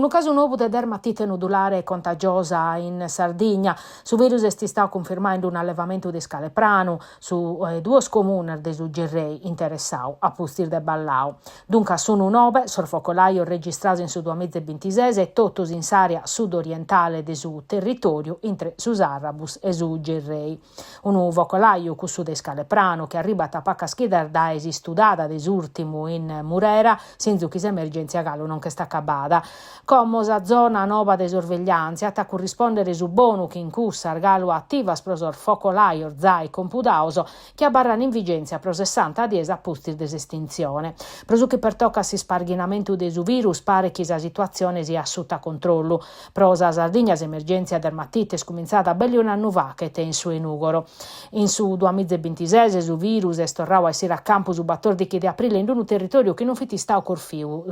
Un caso nuovo di dermatite nodulare contagiosa in Sardegna. Su virus si sta confermando un allevamento di Scaleprano su due comuni di Gerrei interessati a Pustir de Ballau. Dunque sono 9 sorfocolaio registrati in su 2026 e totus in area sudorientale del suo territorio entre Susarrabus e su Gerrei. Un vocolaio cu su de Scaleprano che arriva a tapacca schidardaesi studata desurtimo in Murera senza che emergenza gallo non che sta accabada. Comosa zona nova de sorveglianza a corrispondere su bonu che in cussa argalo attiva sprosor focolaio zai compudauso che abbarrano in vigenza pro 60 dies a posti d'estinzione. Presu che per tocca si sparghinamento de su virus pare che la situazione sia sotto controllo. Prosa Sardegna emergenza dermatite scominciata belli un anno va che te in su enugoro. In su 2026 su virus estorrau a essere a campo su 14 di aprile in un territorio che non fiti sta a corfiu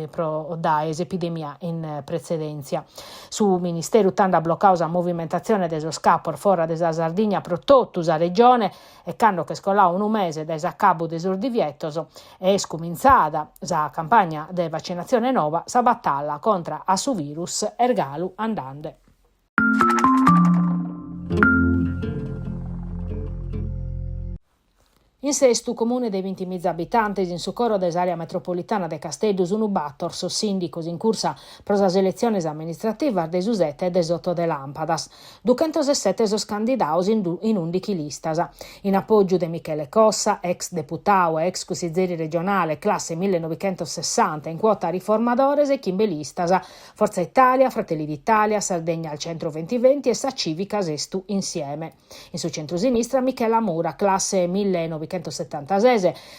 pro da epidemia in precedenza. Su Ministero tanda bloccausa movimentazione dello scappo fora della Sardegna pro tottusa regione e canno che scolau un mese da cabo desordivietoso e scominciata la campagna de vaccinazione nova sa battaglia contro a su virus ergalu andande. In sestu comune dei 20.000 abitanti in soccorro dell'area metropolitana de Castellus unu battor so sindicos in cursa prosas elezioni amministrative de Susette e de Sotto de Lampadas. 207 sos candidatos in 11 listas. In appoggio de Michele Cossa, ex deputato e ex consigliere regionale classe 1960 in quota riformadores e chimbe listas. Forza Italia, Fratelli d'Italia, Sardegna al centro 2020 e Sa Civica Sestu insieme. In su centrosinistra Michela Mura, classe 1976,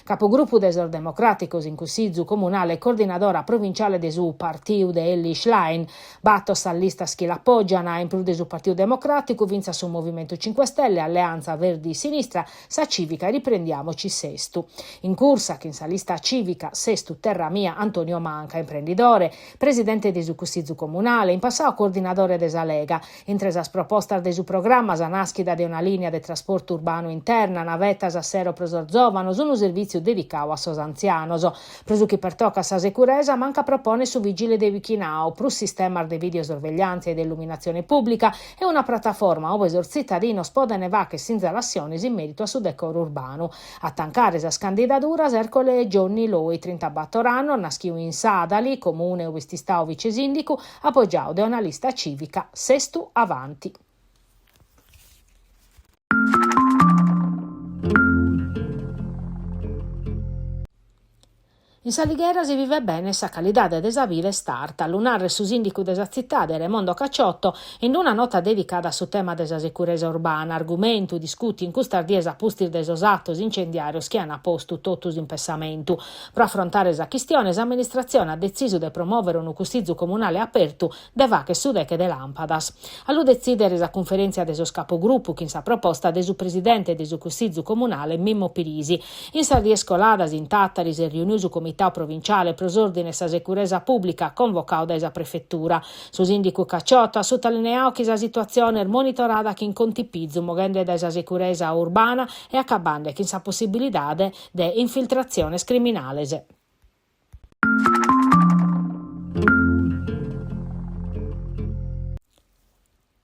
capogruppo del Democraticos in Cussizzu comunale e coordinadora provinciale de su Partiu de Elli Schlein, battos a lista Schilappoggiana in più de su Partiu Democratico, vinza su Movimento 5 Stelle, Alleanza Verdi Sinistra, Sa Civica riprendiamoci sestu. In cursa che in sa lista civica sestu terra mia Antonio Manca, imprenditore, presidente de su Cussizzu comunale, in passato coordinatore de sa Lega, entre sa proposta de su programma sa naschida de una linea de trasporto urbano interna, navetas a sero Zovanos, un servizio dedicato a sos anzianos. Presu che per tocca sa sicurezza manca propone su vigile de Vichinao, plus sistema de videosorveglianza ed illuminazione pubblica e una piattaforma ove i cittadinos podene vacche senza l'azione in merito a su decoro urbano. A tancare sa candidatura Ercole Gionni Loi, 30 battorano, naschiu in Sadali, comune ove sti sta vice sindico, appoggiato da una lista civica sestu avanti. In Saliguera si vive bene sa qualità de desavire starta. Lunare su sindico desa città de Raimondo Cacciotto in una nota dedicata su tema desa sicurezza urbana, argomento discuti in custardiesa pustir desos attos incendiarios che hanno posto totus in pessamento. Per affrontare esa questione, l'amministrazione ha deciso di promuovere un custizzo comunale aperto de vacche sudeche de Lampadas. Allo decidere esa conferenza desos capogruppo che in sa proposta desu presidente desu custizzo comunale Mimmo Pirisi. In Sardie scoladas in Tattaris e riuniusu comitato provinciale prosordine sa sicurezza pubblica convocato da esa prefettura. Su sindico Cacciotto ha sottolineato che la situazione è monitorata che in contipizzo mogende da esa sicurezza urbana e accabande che in sa possibilità de infiltrazione criminale.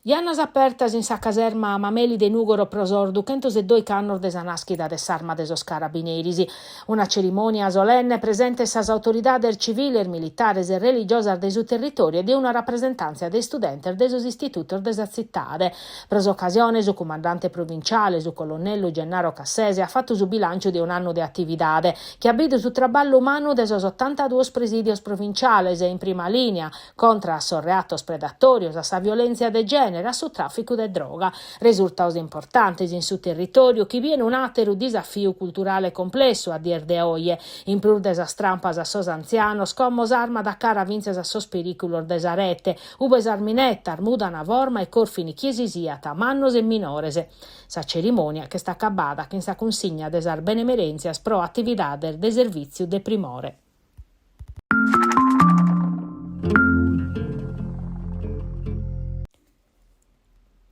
Iannas apertas in sa caserma Mameli de Nugoro prosor 202 cannor de sa naschida de s'arma de sos carabinierisi. Una cerimonia solenne presente sas autoridades civiles, militares e religiosas de su territorio e di una rappresentanza dei studenti de sos istitutos de sa cittade. Pros occasione su comandante provinciale, su colonnello Gennaro Cassese, ha fatto su bilancio di un anno di attivitade che ha visto su traballo umano de sos 82 presidios provinciales e in prima linea contra sos reatos predatorios, a sa violenza de genere, su traffico de droga. Risultados importanti in su territorio che viene un altro desafio culturale complesso a dir de oie, in più desa strampas a sos anzianos, como arma da cara vinces a sos periculor desa rete, ubes arminetta, armuda na vorma e corfini chiesisiata, mannos e minores. Sa cerimonia che sta accabada che in sa consigna desar benemerenzias pro attividades de servizio de primore.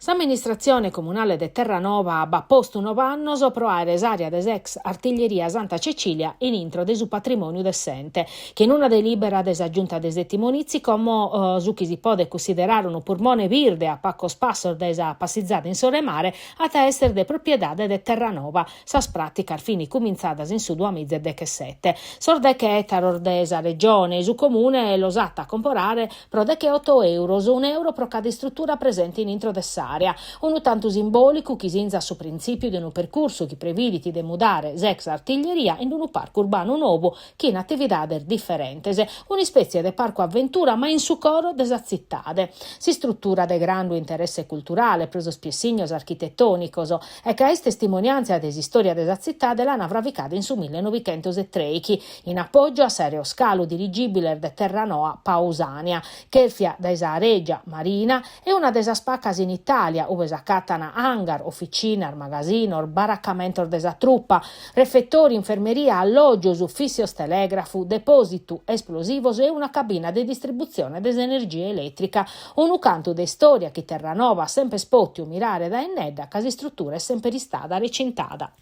L'amministrazione comunale di Terranova ha posto 9 anni pro aerea des ex artiglieria Santa Cecilia in intro de su patrimonio decente, che in una delibera des aggiunta des detti munizi come su chi si può considerare un pulmone virde a pacco spasso desa passizzata in soremare a essere de proprietà de Terranova, sa pratica al fini cominciadas in su 2017. Sorde che taror desa regione su comune lo satta a comporare pro de che 8 euro, €1 pro cada struttura presente in intro dessa un tanto simbolico che si inza su principio di un percorso che previditi de mudare ex artiglieria in un parco urbano nuovo che in attività differenti, una specie di parco avventura ma in su coro desazittade. Si struttura de grande interesse culturale, preso spiessignos architettonicos e che è testimonianza desi storia desazittade la navravicata in su 1903 in appoggio a serio scalo dirigibile de Terranoa Pausania, che da esa regia marina e una desa spaccas in Italia, ove s'accattano hangar, officina, magazzino, baraccamento desa truppa, refettori, infermeria, alloggio, ufficio telegrafu, depositu esplosivos e una cabina di distribuzione dell'energia elettrica. Un canto de storia che Terranova sempre spotio mirare da ennedda, casi struttura è sempre stata recintada.